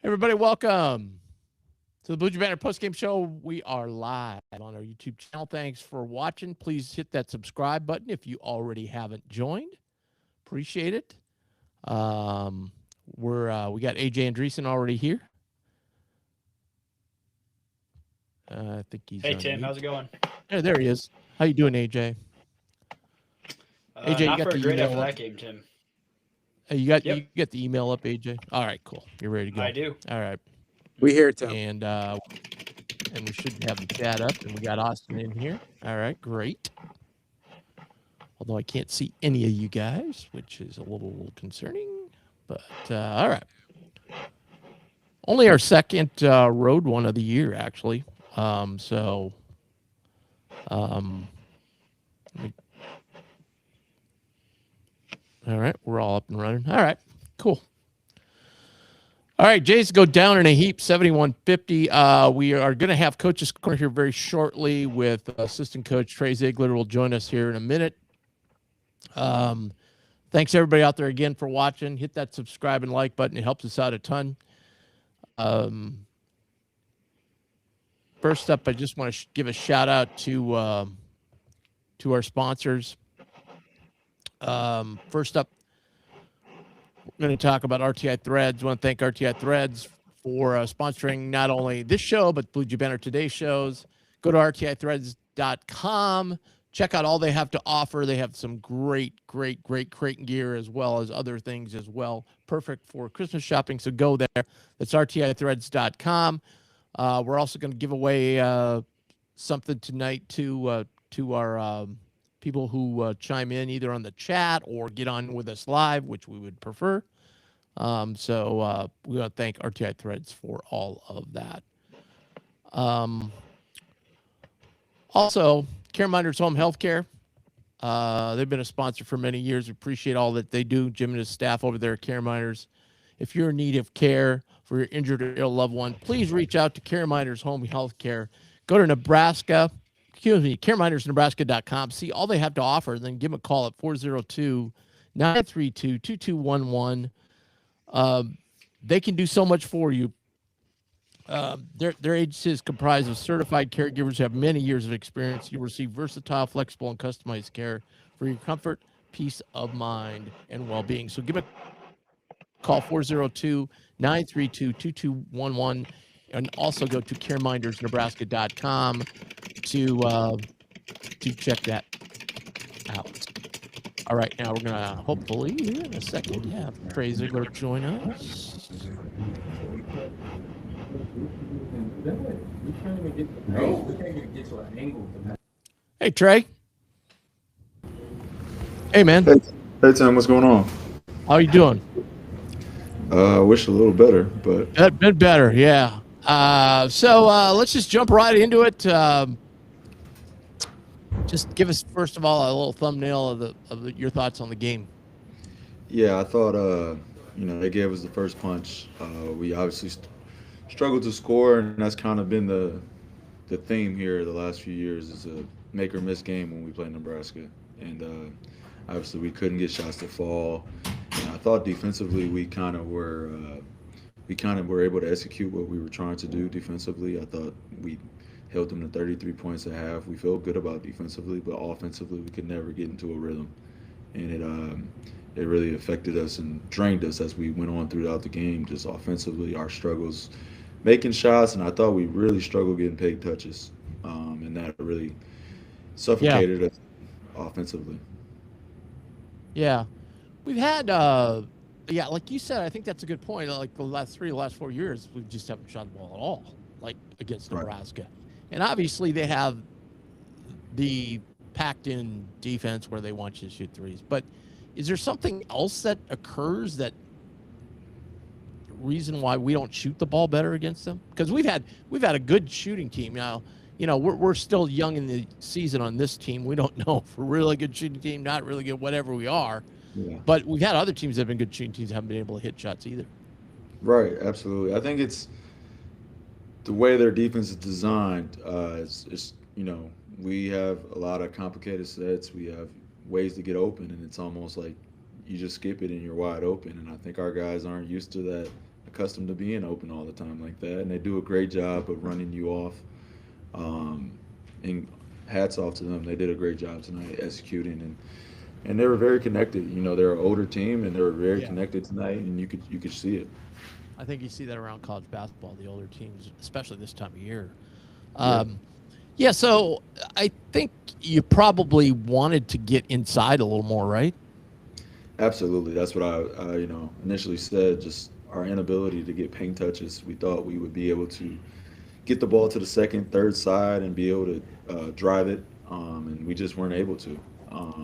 Everybody, welcome to the BJB Postgame Show. We are live on our YouTube channel. Thanks for watching. Please hit that subscribe button if you already haven't joined. Appreciate it. We got AJ Andreessen already here. I think he's. Hey Tim, how's it going? There he is. How you doing, AJ? AJ, not you got very great after that game, Tim. You got the email up, AJ. All right, cool. You're ready to go. I do. All right. We hear it, Tim. And we should have the chat up, and we got Austin in here. All right, great. Although I can't see any of you guys, which is a little concerning. But all right. Only our second road one of the year, actually. All right, we're all up and running. All right, cool. All right, Jays go down in a heap, 71-50. We are going to have Coach's Corner here very shortly with assistant coach Trey Zeigler will join us here in a minute. Thanks, everybody out there again for watching. Hit that subscribe and like button. It helps us out a ton. First up, I just want to give a shout-out to our sponsors. First up, we're going to talk about RTI Threads. I want to thank RTI Threads for sponsoring not only this show, but Blue Jay Banner Today shows. Go to rtithreads.com. Check out all they have to offer. They have some great Creighton gear as well as other things as well. Perfect for Christmas shopping, so go there. That's rtithreads.com. We're also going to give away something tonight to our people who chime in either on the chat or get on with us live, which we would prefer. We want to thank RTI Threads for all of that. Also, CareMinders Home Healthcare. They've been a sponsor for many years. We appreciate all that they do. Jim and his staff over there at CareMinders. If you're in need of care for your injured or ill loved one, please reach out to CareMinders Home Healthcare. Go to CareMindersNebraska.com. See all they have to offer, then give them a call at 402-932-2211. They can do so much for you. Their agency is comprised of certified caregivers who have many years of experience. You'll receive versatile, flexible, and customized care for your comfort, peace of mind, and well-being. So give a call 402-932-2211. And also go to caremindersnebraska.com to check that out. All right, now we're gonna hopefully in a second have Trey Zeigler join us. Hey Trey. Hey man. Hey Tim, what's going on? How you doing? Wish a little better, but A bit better, yeah. So let's just jump right into it. Just give us first of all a little thumbnail of your thoughts on the game. yeah, I thought they gave us the first punch. We obviously struggled to score, and that's kind of been the theme here the last few years is a make or miss game when we play Nebraska, and obviously we couldn't get shots to fall. And I thought defensively we kind of were able to execute what we were trying to do defensively. I thought we held them to 33 points at half. We felt good about defensively, but offensively we could never get into a rhythm, and it really affected us and drained us as we went on throughout the game. Just offensively, our struggles making shots, and I thought we really struggled getting paid touches, and that really suffocated us offensively. Yeah. We've had like you said, I think that's a good point. Like the last 4 years, we just haven't shot the ball at all, like against Nebraska. Right. And obviously they have the packed-in defense where they want you to shoot threes. But is there something else that occurs that reason why we don't shoot the ball better against them? Because we've had a good shooting team now. You know, we're still young in the season on this team. We don't know if we're a really good shooting team, not really good, whatever we are. Yeah. But we've had other teams that have been good shooting teams that haven't been able to hit shots either. Right, absolutely. I think it's the way their defense is designed. It's we have a lot of complicated sets. We have ways to get open, and it's almost like you just skip it and you're wide open. And I think our guys aren't used to that accustomed to being open all the time like that, and they do a great job of running you off. And hats off to them. They did a great job tonight executing, and they were very connected. They're an older team, and they were very connected tonight, and you could see it. I think you see that around college basketball, the older teams, especially this time of year. So I think you probably wanted to get inside a little more, right? Absolutely. That's what I initially said, just our inability to get paint touches. We thought we would be able to get the ball to the second, third side and be able to drive it, and we just weren't able to.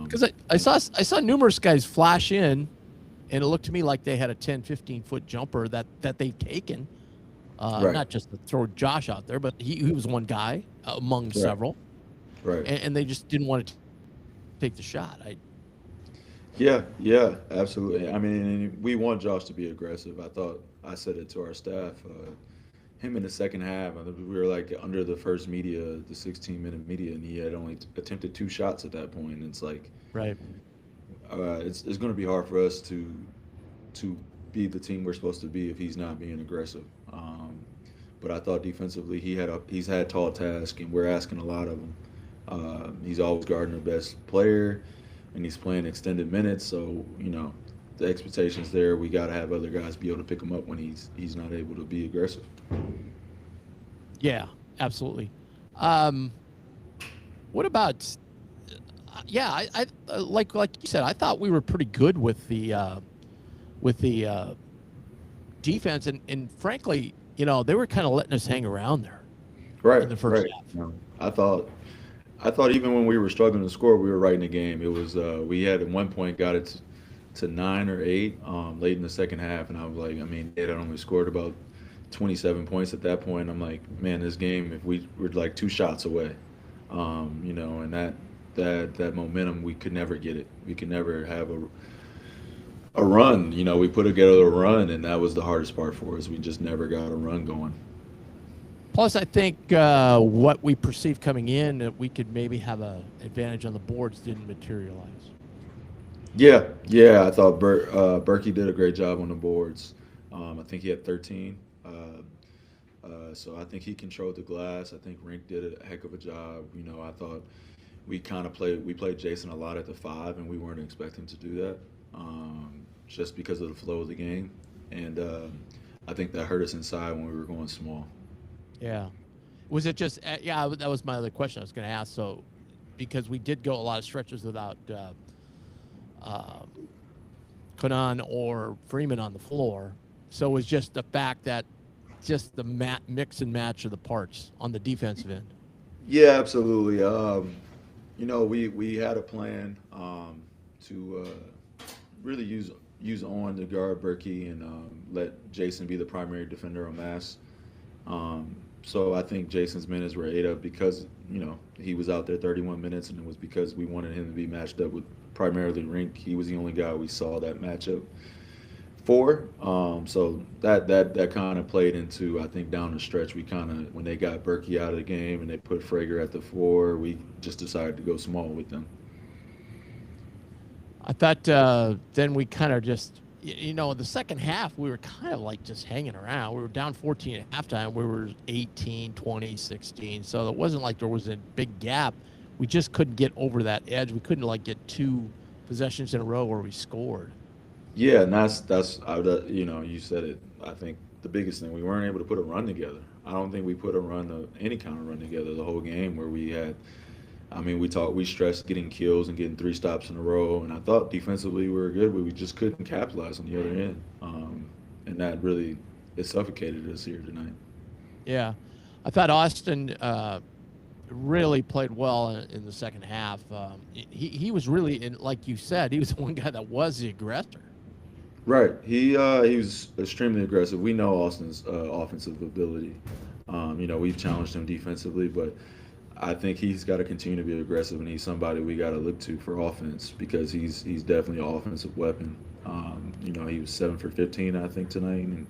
Because I saw numerous guys flash in, and it looked to me like they had a 10, 15-foot jumper that they've taken. Right. Not just to throw Josh out there, but he was one guy among several. Right. And they just didn't want to take the shot. Yeah, absolutely. I mean, we want Josh to be aggressive. I said it to our staff. Him in the second half, we were like under the first media, the 16-minute media, and he had only attempted 2 shots at that point. And it's like, right. It's going to be hard for us to be the team we're supposed to be if he's not being aggressive. But I thought defensively he's had tall tasks, and we're asking a lot of him. He's always guarding the best player, and he's playing extended minutes. So the expectations there. We got to have other guys be able to pick him up when he's not able to be aggressive. Yeah, absolutely. What about? I like you said. I thought we were pretty good with the defense, and frankly, they were kind of letting us hang around there. Right. In the first half. I thought even when we were struggling to score, we were right in the game. It was we had at one point got it to 9 or 8 late in the second half, and I was like, they had only scored about 27 points at that point. I'm like, man, this game, if we're like 2 shots away, and that momentum, we could never get it. We could never have a run. We put together a run, and that was the hardest part for us. We just never got a run going. Plus, I think what we perceived coming in, that we could maybe have an advantage on the boards, didn't materialize. Yeah. I thought Berkey did a great job on the boards. I think he had 13. So I think he controlled the glass. I think Rink did a heck of a job. I thought we played Jason a lot at the 5, and we weren't expecting to do that just because of the flow of the game. And I think that hurt us inside when we were going small. Yeah. Was it just that was my other question I was going to ask. So because we did go a lot of stretches without Conan or Freeman on the floor, so it was just the fact that just the mix and match of the parts on the defensive end. Yeah, absolutely. We had a plan to really use Owen to guard Berkey and let Jason be the primary defender on Mass. So I think Jason's minutes were ate up because he was out there 31 minutes, and it was because we wanted him to be matched up with primarily Rink. He was the only guy we saw that matchup for. So that kind of played into, I think, down the stretch. We kind of, when they got Berkey out of the game and they put Frager at the 4, we just decided to go small with them. I thought then we kind of just, in the second half, we were kind of like just hanging around. We were down 14 at halftime. We were 18, 20, 16. So it wasn't like there was a big gap. We just couldn't get over that edge. We couldn't get 2 possessions in a row where we scored. Yeah, and that's you said it. I think the biggest thing, we weren't able to put a run together. I don't think we put any kind of run together the whole game where we had. We stressed getting kills and getting 3 stops in a row, and I thought defensively we were good, but we just couldn't capitalize on the other end, and that really suffocated us here tonight. Yeah, I thought Austin really played well in the second half. He was really, like you said, he was the one guy that was the aggressor. Right. He was extremely aggressive. We know Austin's offensive ability. We've challenged him defensively, but I think he's got to continue to be aggressive, and he's somebody we got to look to for offense because he's definitely an offensive weapon. He was 7 for 15, I think, tonight, and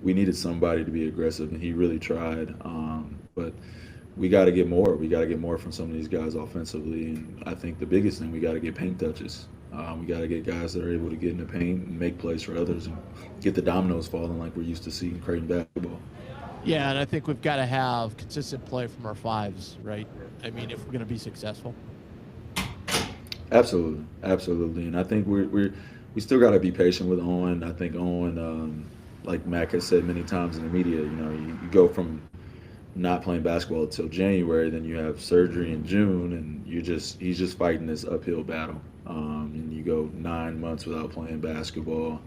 we needed somebody to be aggressive, and he really tried. But we got to get more. We got to get more from some of these guys offensively, and I think the biggest thing, we got to get paint touches. We got to get guys that are able to get in the paint and make plays for others and get the dominoes falling like we're used to seeing Creighton basketball. Yeah, and I think we've got to have consistent play from our fives, right? I mean, if we're going to be successful. Absolutely, absolutely, and I think we still got to be patient with Owen. I think Owen, like Mac has said many times in the media, you go from not playing basketball until January, then you have surgery in June, and he's just fighting this uphill battle. And you go 9 months without playing basketball,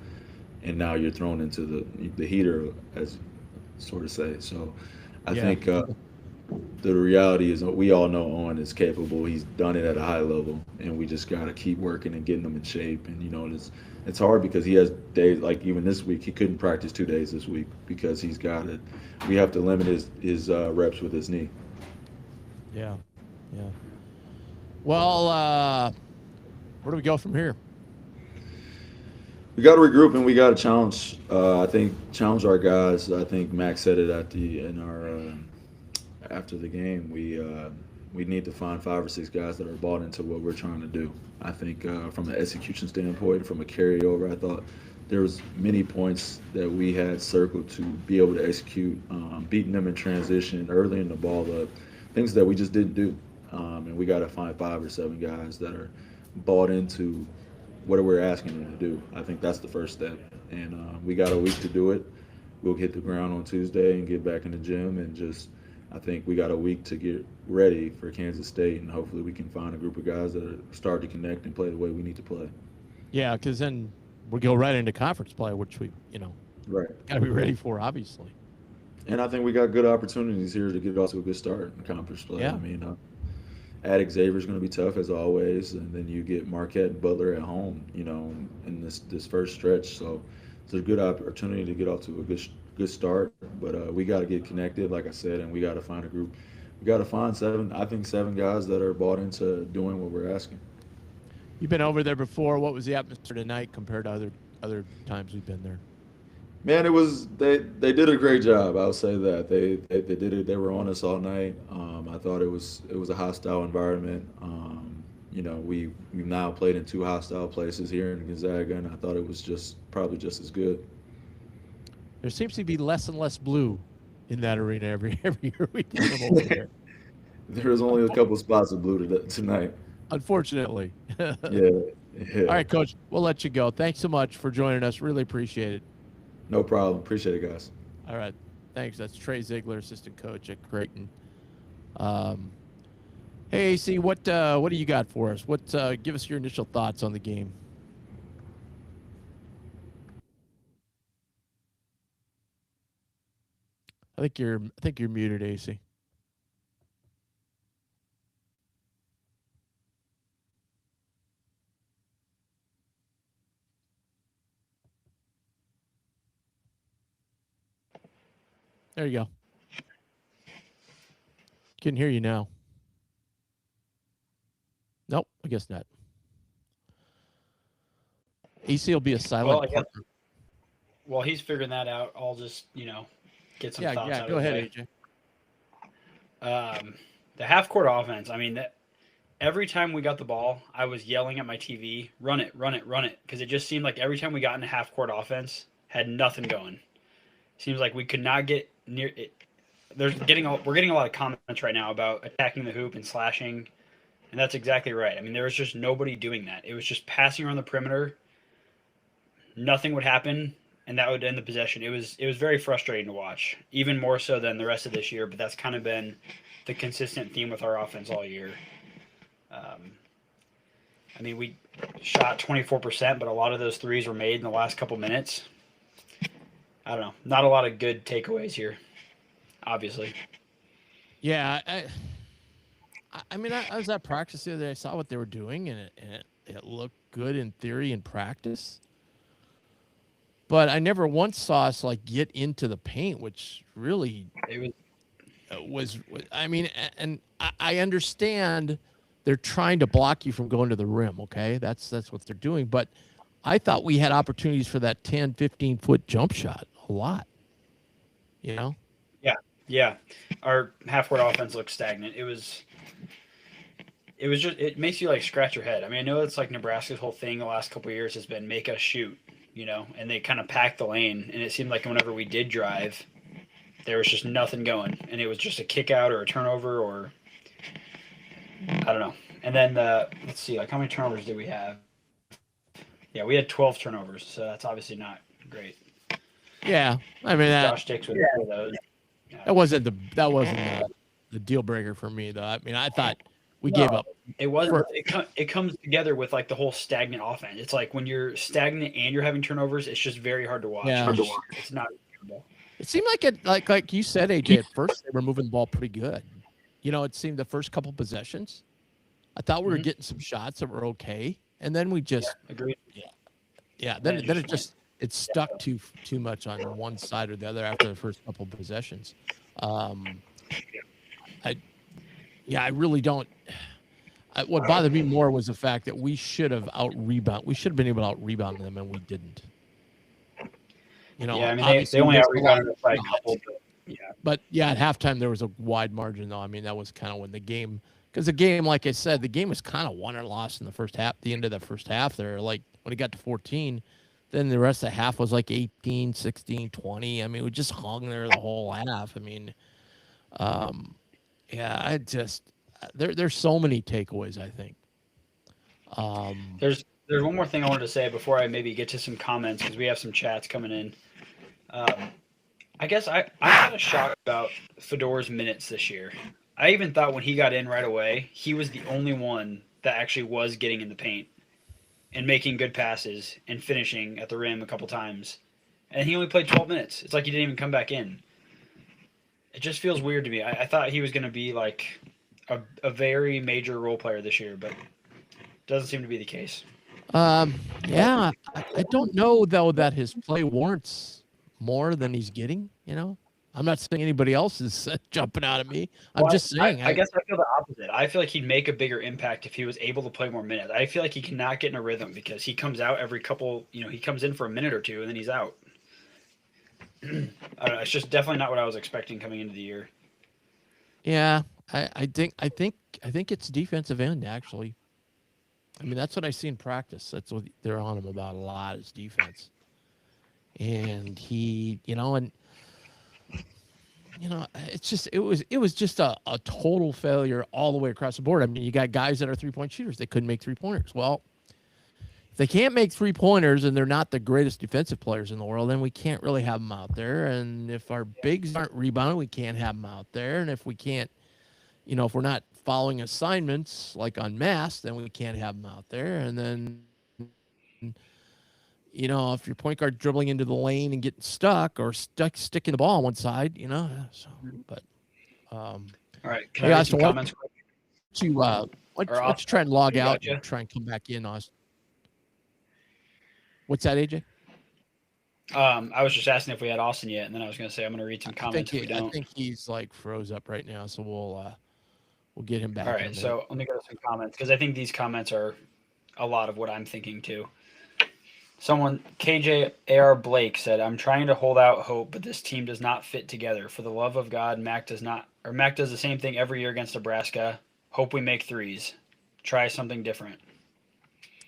and now you're thrown into the heater, as sort of say. So, I think the reality is we all know Owen is capable. He's done it at a high level, and we just got to keep working and getting him in shape. And it's hard because he has days like even this week he couldn't practice 2 days this week because he's got it. We have to limit his reps with his knee. Yeah. Well, where do we go from here? We got to regroup and we got to challenge. I think challenge our guys. I think Max said it after the game. We need to find 5 or 6 guys that are bought into what we're trying to do. I think from an execution standpoint, from a carryover, I thought there was many points that we had circled to be able to execute, beating them in transition, early in the ball up, things that we just didn't do. And we got to find 5 or 7 guys that are bought into what we're asking them to do. I think that's the first step. And we got a week to do it. We'll hit the ground on Tuesday and get back in the gym and I think we got a week to get ready for Kansas State, and hopefully we can find a group of guys that start to connect and play the way we need to play. Yeah, because then we'll go right into conference play, which we, right, got to be ready for, obviously. And I think we got good opportunities here to get off to a good start in conference play. Yeah. I mean, at Xavier's going to be tough as always, and then you get Marquette and Butler at home, in this first stretch. So it's a good opportunity to get off to a good start, but we got to get connected, like I said, and we got to find a group. We got to find 7 guys that are bought into doing what we're asking. You've been over there before. What was the atmosphere tonight compared to other times we've been there? Man, it was they did a great job. I'll say that they did it. They were on us all night. I thought it was a hostile environment. We've now played in 2 hostile places here in Gonzaga, and I thought it was probably just as good. There seems to be less and less blue in that arena every year we get them over there. There was only a couple spots of blue tonight. Unfortunately. Yeah. All right, Coach, we'll let you go. Thanks so much for joining us. Really appreciate it. No problem. Appreciate it, guys. All right. Thanks. That's Trey Zeigler, assistant coach at Creighton. Hey, AC, what do you got for us? Give us your initial thoughts on the game. I think you're muted, AC. There you go. Can hear you now. Nope, I guess not. AC will be a silent partner. While he's figuring that out, I'll just, get some thoughts out of the way. Go ahead, AJ. The half-court offense, I mean, every time we got the ball, I was yelling at my TV, run it, run it, run it, because it just seemed like every time we got into half-court offense, had nothing going. Seems like we could not get near it. We're getting a lot of comments right now about attacking the hoop and slashing, and that's exactly right. I mean, there was just nobody doing that. It was just passing around the perimeter. Nothing would happen, and that would end the possession. It was very frustrating to watch, even more so than the rest of this year, but that's kind of been the consistent theme with our offense all year. I mean, we shot 24%, but a lot of those threes were made in the last couple minutes. I don't know. Not a lot of good takeaways here, obviously. Yeah, I mean, I was at practice the other day. I saw what they were doing, and it looked good in theory and practice. But I never once saw us get into the paint, which really was. I mean, and I understand they're trying to block you from going to the rim. Okay, that's what they're doing. But I thought we had opportunities for that 10, 15-foot jump shot a lot. Yeah. Our half-court offense looked stagnant. It was it makes you like scratch your head. I mean, I know it's like Nebraska's whole thing the last couple of years has been make us shoot, and they kind of packed the lane, and it seemed like whenever we did drive, there was just nothing going, and it was just a kick out or a turnover or I don't know. And then let's see, like how many turnovers did we have? Yeah, we had 12 turnovers, so that's obviously not great. Yeah, I mean Josh Dix with those. Yeah. that wasn't the deal breaker for me though. I mean, I thought we gave up. It wasn't. It comes together with like the whole stagnant offense. It's like when you're stagnant and you're having turnovers, it's just very hard to watch. Yeah. It's not enjoyable. It seemed like it, like you said, AJ. At first, they were moving the ball pretty good. It seemed the first couple possessions, I thought we were getting some shots that were okay, and then we just agreed. Yeah. Then it stuck too much on one side or the other after the first couple possessions. I really don't. What bothered me more was the fact that we should have We should have been able to out-rebound them, and we didn't. I mean, they only out-rebounded us by a couple. But at halftime there was a wide margin, though. I mean, that was kind of when the game, because the game, like I said, the game was kind of won or lost in the first half. The end of the first half there, like when it got to 14, then the rest of the half was like 18, 16, 20. I mean, we just hung there the whole half. I mean, there's so many takeaways, I think. There's one more thing I wanted to say before I maybe get to some comments, because we have some chats coming in. I guess I'm kind of shocked about Fedor's minutes this year. I even thought when he got in right away, he was the only one that actually was getting in the paint and making good passes and finishing at the rim a couple times. And he only played 12 minutes. It's like he didn't even come back in. It just feels weird to me. I thought he was going to be like a very major role player this year, but doesn't seem to be the case. I don't know, though, that his play warrants more than he's getting. I'm not saying anybody else is jumping out at me. I'm just saying. I guess I feel the opposite. I feel like he'd make a bigger impact if he was able to play more minutes. I feel like he cannot get in a rhythm because he comes out every couple. He comes in for a minute or two and then he's out. I don't know. It's just definitely not what I was expecting coming into the year. Yeah, I think it's defensive end, actually. I mean, that's what I see in practice. That's what they're on him about a lot, is defense. And he, it's just it was just a total failure all the way across the board. I mean, you got guys that are 3-point shooters. They couldn't make 3-pointers. Well, if they can't make 3-pointers and they're not the greatest defensive players in the world, then we can't really have them out there. And if our bigs aren't rebounding, we can't have them out there. And if we can't, if we're not following assignments like on mass, then we can't have them out there. And then, if your point guard dribbling into the lane and getting stuck or sticking the ball on one side, but all right. Can I read some comments? Why don't you try and log out and try and come back in, Austin? What's that, AJ? I was just asking if we had Austin yet, and then I was going to say I'm going to read some comments if we don't. I think he's like froze up right now, so we'll get him back. All right, so let me go to some comments because I think these comments are a lot of what I'm thinking too. Someone, KJAR Blake, said, "I'm trying to hold out hope, but this team does not fit together. For the love of God, Mac does the same thing every year against Nebraska. Hope we make threes. Try something different."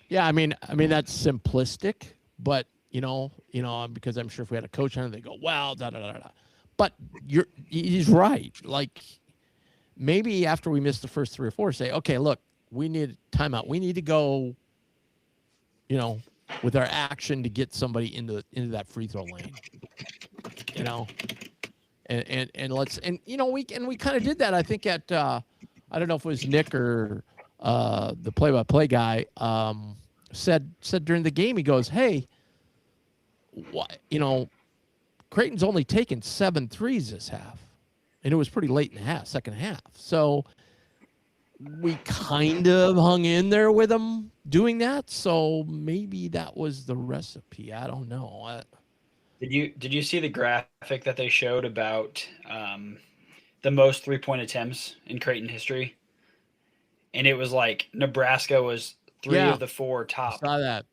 Yeah, I mean that's simplistic, but because I'm sure if we had a coach on it, they go, "Well, da da da da." But he's right. Like maybe after we miss the first 3 or 4, say, "Okay, look, we need a timeout. We need to go, with our action to get somebody into that free throw lane." And let's we kind of did that. I think at I don't know if it was Nick or the play-by-play guy said during the game, he goes, "Hey, what Creighton's only taken 7 threes this half, and it was pretty late in the second half. So we kind of hung in there with them doing that. So maybe that was the recipe. I don't know." Did you see the graphic that they showed about the most 3-point attempts in Creighton history? And it was like Nebraska was 3 of the 4 top. Saw that.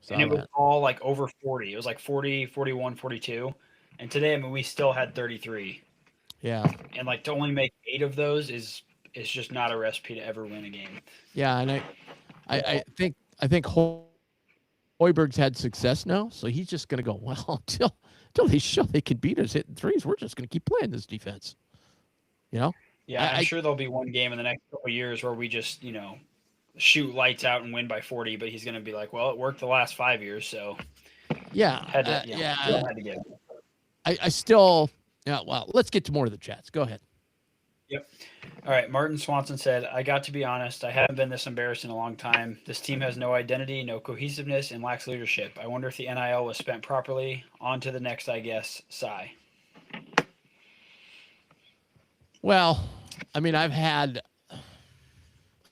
It was all like over 40. It was like 40, 41, 42. And today, we still had 33. Yeah. And like to only make 8 of those is it's just not a recipe to ever win a game. Yeah, and I think Hoiberg's had success now, so he's just going to go, well, until they show they can beat us hitting threes, we're just going to keep playing this defense. You know? Yeah, I'm sure there'll be one game in the next couple of years where we just, shoot lights out and win by 40, but he's going to be like, well, it worked the last 5 years, so yeah, had to get it. I still, well, let's get to more of the chats. Go ahead. Yep. All right. Martin Swanson said, I got to be honest. I haven't been this embarrassed in a long time. This team has no identity, no cohesiveness, and lacks leadership. I wonder if the NIL was spent properly. On to the next, I guess. Sigh. Well, I mean,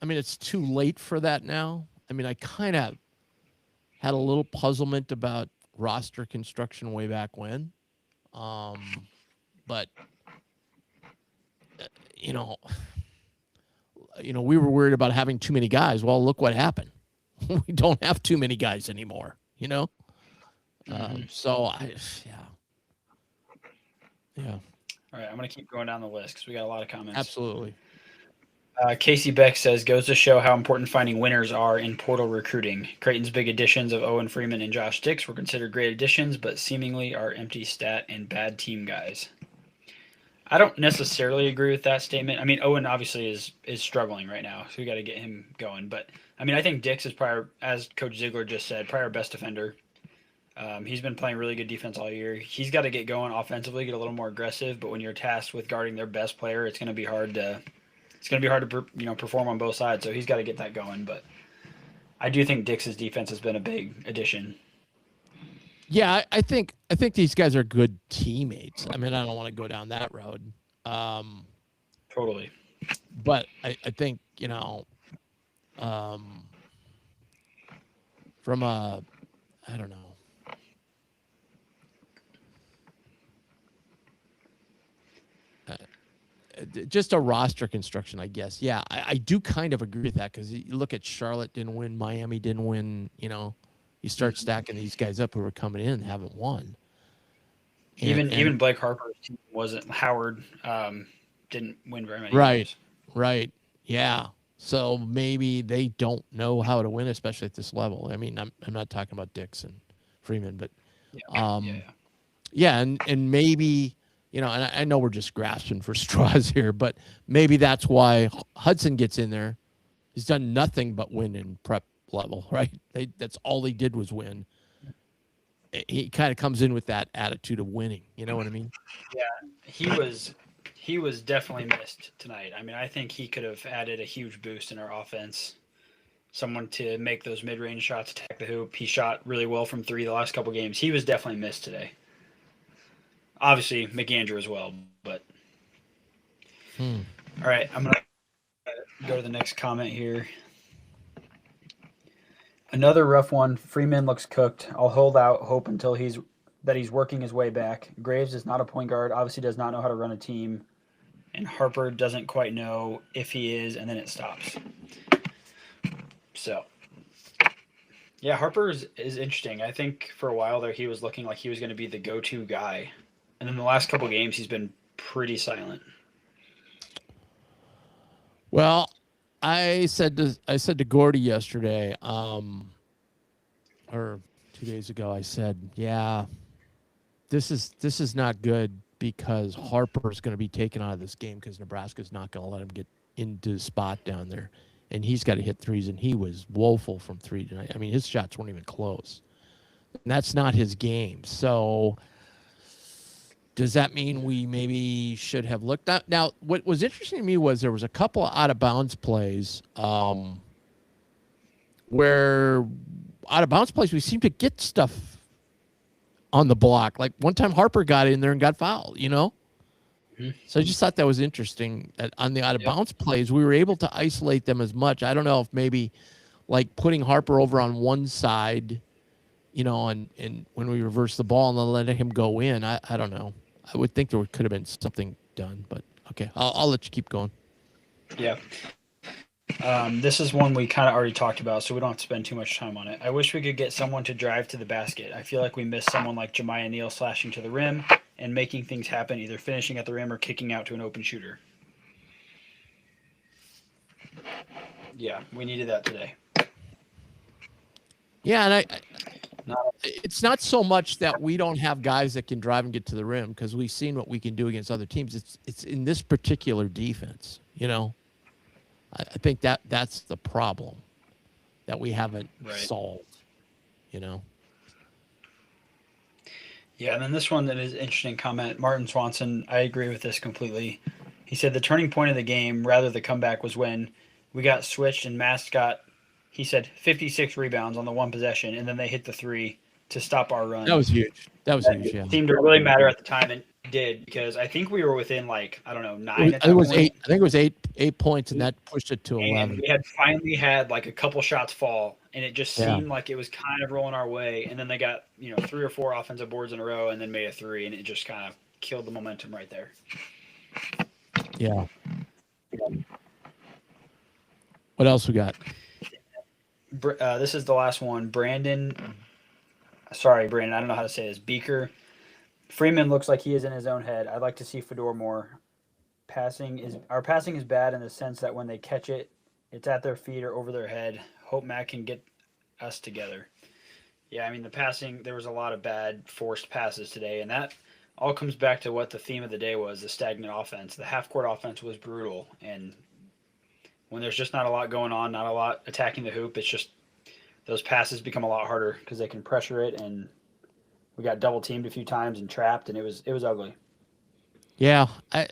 it's too late for that now. I mean, I kind of had a little puzzlement about roster construction way back when. But we were worried about having too many guys. Well, look what happened. We don't have too many guys anymore, So yeah. All right, I'm going to keep going down the list because we got a lot of comments. Absolutely. Casey Beck says, goes to show how important finding winners are in portal recruiting. Creighton's big additions of Owen Freeman and Josh Dix were considered great additions, but seemingly are empty stat and bad team guys. I don't necessarily agree with that statement. I mean, Owen obviously is struggling right now, so we got to get him going. But, I mean, I think Dix is probably, as Coach Zeigler just said, probably our best defender. He's been playing really good defense all year. He's got to get going offensively, get a little more aggressive. But when you're tasked with guarding their best player, it's going to be hard to perform on both sides. So he's got to get that going. But I do think Dix's defense has been a big addition. Yeah, I think these guys are good teammates. I mean, I don't want to go down that road. Totally. But I think, from a, I don't know. Just a roster construction, I guess. Yeah, I do kind of agree with that because you look at Charlotte didn't win, Miami didn't win. You start stacking these guys up who are coming in and haven't won. Even Blake Harper's team wasn't. Howard didn't win very many games. Right. Yeah. So maybe they don't know how to win, especially at this level. I mean, I'm not talking about Dix and Freeman, but and maybe. And I know we're just grasping for straws here, but maybe that's why Hudson gets in there. He's done nothing but win in prep level, right? That's all he did was win. He kind of comes in with that attitude of winning. You know what I mean? Yeah, he was definitely missed tonight. I mean, I think he could have added a huge boost in our offense. Someone to make those mid-range shots, attack the hoop. He shot really well from three the last couple games. He was definitely missed today. Obviously, McAndrew as well, but all right, I'm going to go to the next comment here. Another rough one. Freeman looks cooked. I'll hold out hope until he's working his way back. Graves is not a point guard, obviously does not know how to run a team, and Harper doesn't quite know if he is, and then it stops. So, yeah, Harper is interesting. I think for a while there he was looking like he was going to be the go-to guy. And in the last couple of games, he's been pretty silent. Well, I said to Gordy yesterday, or 2 days ago, I said, yeah, this is not good because Harper's going to be taken out of this game because Nebraska's not going to let him get into the spot down there. And he's got to hit threes, and he was woeful from three tonight. I mean, his shots weren't even close. And that's not his game. So does that mean we maybe should have looked at? Now, what was interesting to me was there was a couple of out-of-bounds plays where out-of-bounds plays we seem to get stuff on the block. Like one time Harper got in there and got fouled, So I just thought that was interesting that on the out-of-bounds plays, we were able to isolate them as much. I don't know if maybe like putting Harper over on one side, and when we reverse the ball and then letting him go in, I don't know. I would think there could have been something done, but okay, I'll let you keep going. Yeah. This is one we kind of already talked about, so we don't have to spend too much time on it. I wish we could get someone to drive to the basket. I feel like we missed someone like Jemiah Neal slashing to the rim and making things happen, either finishing at the rim or kicking out to an open shooter. Yeah, we needed that today. Yeah, and Not it's not so much that we don't have guys that can drive and get to the rim because we've seen what we can do against other teams. It's in this particular defense, you know. I think that's the problem that we haven't solved, you know. Yeah, and then this one that is interesting comment. Martin Swanson, I agree with this completely. He said the turning point of the game, rather the comeback, was when we got switched and Mass got, he said, 56 rebounds on the one possession, and then they hit the three to stop our run. That was huge. That was huge, yeah. It seemed to really matter at the time, and it did, because I think we were within, like, I don't know, 9 at that point. I think it was eight points, and that pushed it to 11. And we had finally had, like, a couple shots fall, and it just seemed like it was kind of rolling our way, and then they got, 3 or 4 offensive boards in a row and then made a 3, and it just kind of killed the momentum right there. Yeah. What else we got? This is the last one. Brandon, I don't know how to say this. Beaker. Freeman looks like he is in his own head. I'd like to see Fedor more. Our passing is bad in the sense that when they catch it, it's at their feet or over their head. Hope Matt can get us together. Yeah, I mean, the passing, there was a lot of bad forced passes today, and that all comes back to what the theme of the day was, the stagnant offense. The half-court offense was brutal, and when there's just not a lot going on, not a lot attacking the hoop, it's just those passes become a lot harder because they can pressure it, and we got double-teamed a few times and trapped, and it was ugly. Yeah, I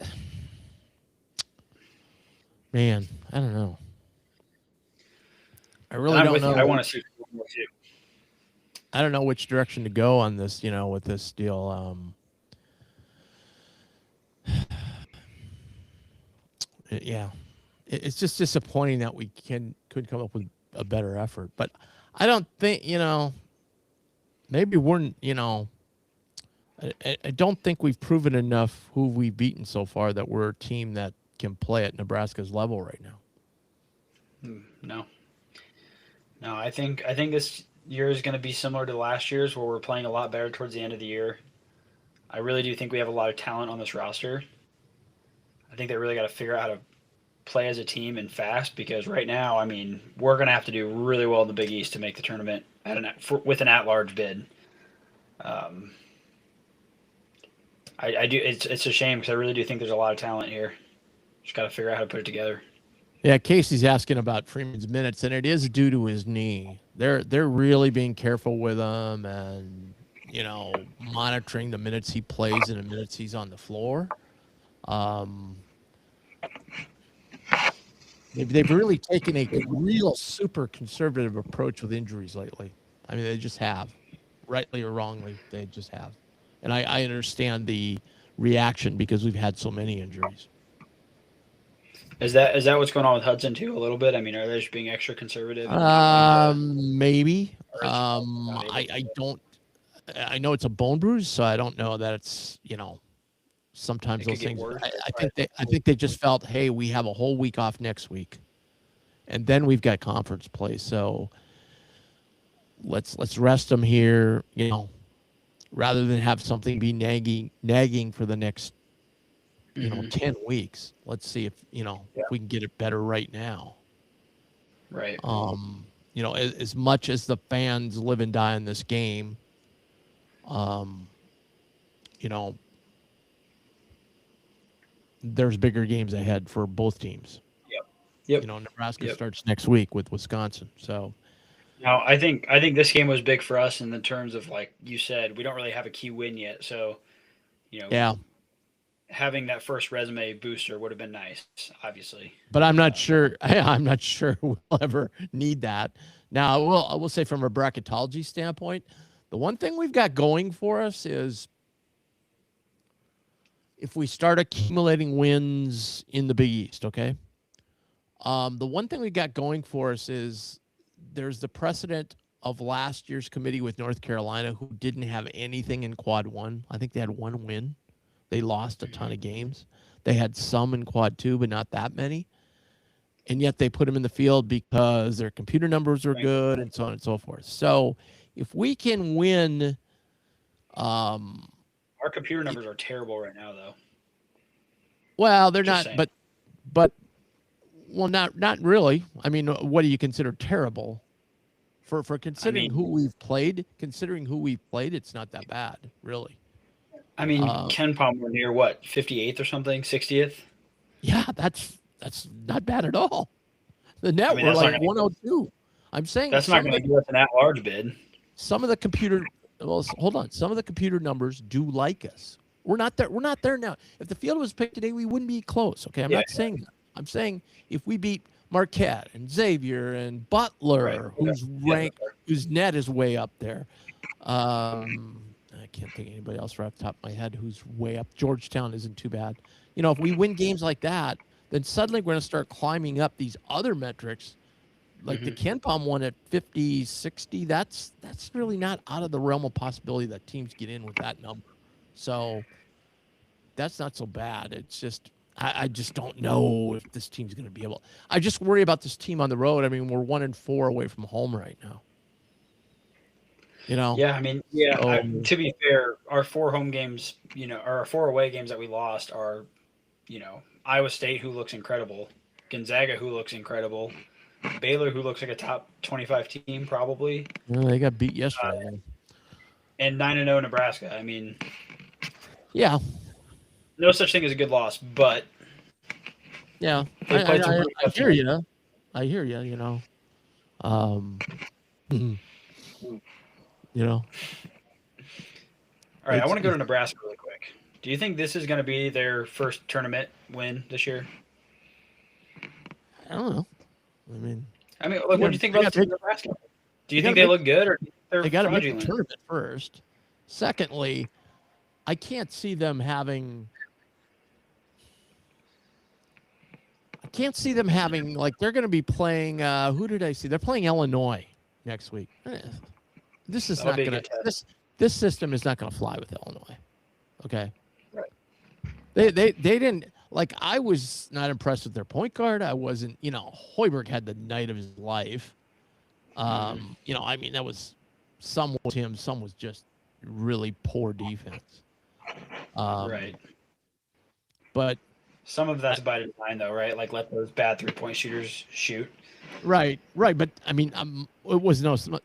don't know. I really don't know. I want to see more too. I don't know which direction to go on this, with this deal. Yeah, it's just disappointing that we could come up with a better effort. But I don't think, maybe we're, I don't think we've proven enough who we've beaten so far that we're a team that can play at Nebraska's level right now. No, I think this year is going to be similar to last year's, where we're playing a lot better towards the end of the year. I really do think we have a lot of talent on this roster. I think they really got to figure out how to play as a team and fast, because right now, I mean, we're going to have to do really well in the Big East to make the tournament with an at-large bid. I do. It's a shame, because I really do think there's a lot of talent here. Just got to figure out how to put it together. Yeah, Casey's asking about Freeman's minutes, and it is due to his knee. They're really being careful with him and, monitoring the minutes he plays and the minutes he's on the floor. They've really taken a real super conservative approach with injuries lately. I mean, they just have, rightly or wrongly, they just have. And I understand the reaction because we've had so many injuries. Is that what's going on with Hudson too? A little bit. I mean, are they just being extra conservative? Maybe. I don't. I know it's a bone bruise, so I don't know that it's sometimes those things. I think they just felt, hey, we have a whole week off next week, and then we've got conference play, so let's rest them here, rather than have something be nagging for the next 10 weeks. Let's see if if we can get it better right now. Right. As much as the fans live and die in this game, there's bigger games ahead for both teams. Yep. Nebraska starts next week with Wisconsin. So now I think this game was big for us in the terms of, like you said, we don't really have a key win yet. So, having that first resume booster would have been nice, obviously. But I'm not sure. I'm not sure we'll ever need that. Now, I will say, from a bracketology standpoint, the one thing we've got going for us is if we start accumulating wins in the Big East, okay? The one thing we got going for us is there's the precedent of last year's committee with North Carolina, who didn't have anything in quad one. I think they had one win. They lost a ton of games. They had some in quad two, but not that many. And yet they put them in the field because their computer numbers were good and so on and so forth. So if we can win, our computer numbers are terrible right now, though. Well, they're not, but Well, not really. I mean, what do you consider terrible? For considering who we've played, it's not that bad, really. Ken Palm were near what, 58th or something, 60th? Yeah, that's not bad at all. The net were like 102. I'm saying that's not going to give us an at-large bid. Some of the computer, well, hold on. Some of the computer numbers do like us. We're not there. We're not there now. If the field was picked today, we wouldn't be close. Okay, I'm not saying that. I'm saying if we beat Marquette and Xavier and Butler, whose net is way up there. I can't think of anybody else right off the top of my head who's way up. Georgetown isn't too bad. You know, if we win games like that, then suddenly we're going to start climbing up these other metrics. Like the Ken Palm one at 50, 60, that's really not out of the realm of possibility that teams get in with that number. So that's not so bad. It's just I just don't know if this team's going to be able. I just worry about this team on the road. I mean, we're 1-4 away from home right now. You know. Yeah, I mean, to be fair, our 4 home games, you know, or our 4 away games that we lost are, you know, Iowa State, who looks incredible, Gonzaga, who looks incredible, Baylor, who looks like a top 25 team, probably. Well, they got beat yesterday. And 9-0 Nebraska. I mean, yeah. No such thing as a good loss, but yeah, I hear you. I hear you. You know, you know. All right, I want to go to Nebraska really quick. Do you think this is going to be their first tournament win this year? I don't know. I mean, what do you think about Nebraska? Do you think they look good, or they got to make the tournament first? Secondly, I can't see them having. Like they're going to be playing. Who did I see? They're playing Illinois next week. This is not going to. This system is not going to fly with Illinois. Okay. Right. They didn't like. I was not impressed with their point guard. I wasn't. You know, Hoiberg had the night of his life. You know, I mean, that was some was him. Some was just really poor defense. Right. But. Some of that's by design, though, right? Like, let those bad 3-point shooters shoot. Right. But, I mean, it was not so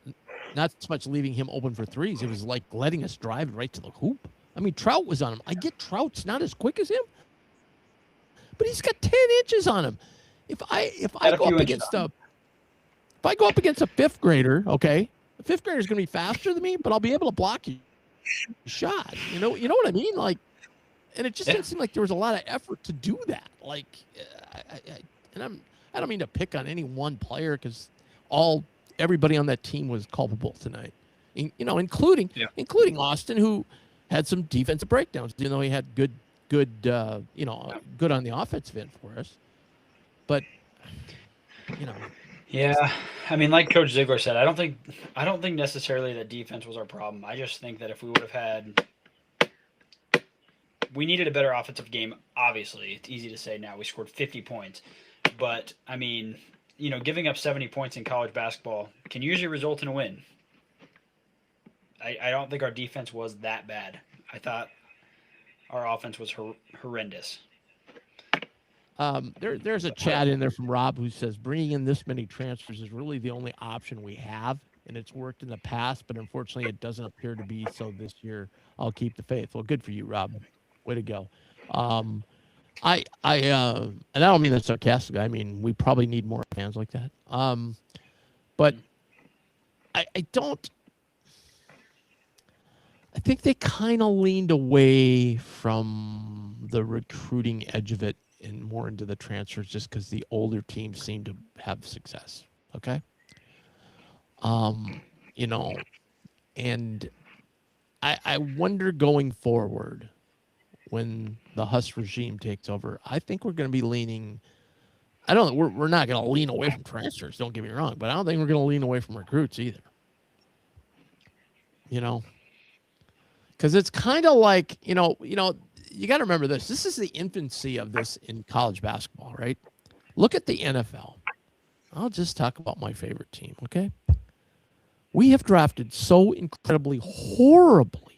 much leaving him open for threes. It was like letting us drive right to the hoop. I mean, Trout was on him. I get Trout's not as quick as him, but he's got 10 inches on him. If I go up against a fifth grader, okay, the fifth grader is going to be faster than me, but I'll be able to block your shot. You know what I mean? Like. And it just didn't seem like there was a lot of effort to do that. Like, I don't mean to pick on any one player because everybody on that team was culpable tonight. You know, including Austin, who had some defensive breakdowns. You know, he had good on the offensive end for us. But, you know. Yeah, I mean, like Coach Zeigler said, I don't think necessarily that defense was our problem. I just think that if we would have had. We needed a better offensive game, obviously. It's easy to say now. We scored 50 points. But, I mean, you know, giving up 70 points in college basketball can usually result in a win. I don't think our defense was that bad. I thought our offense was horrendous. There's a chat in there from Rob who says bringing in this many transfers is really the only option we have, and it's worked in the past, but unfortunately it doesn't appear to be so this year. I'll keep the faith. Well, good for you, Rob. Way to go. And I don't mean that sarcastically. I mean, we probably need more fans like that. But I think they kind of leaned away from the recruiting edge of it and more into the transfers just because the older teams seem to have success. Okay. You know, and I wonder going forward, when the Huss regime takes over, I think we're going to be leaning. We're not going to lean away from transfers. Don't get me wrong, but I don't think we're going to lean away from recruits either. You know, because it's kind of like you got to remember this. This is the infancy of this in college basketball, right? Look at the NFL. I'll just talk about my favorite team. Okay, we have drafted so incredibly horribly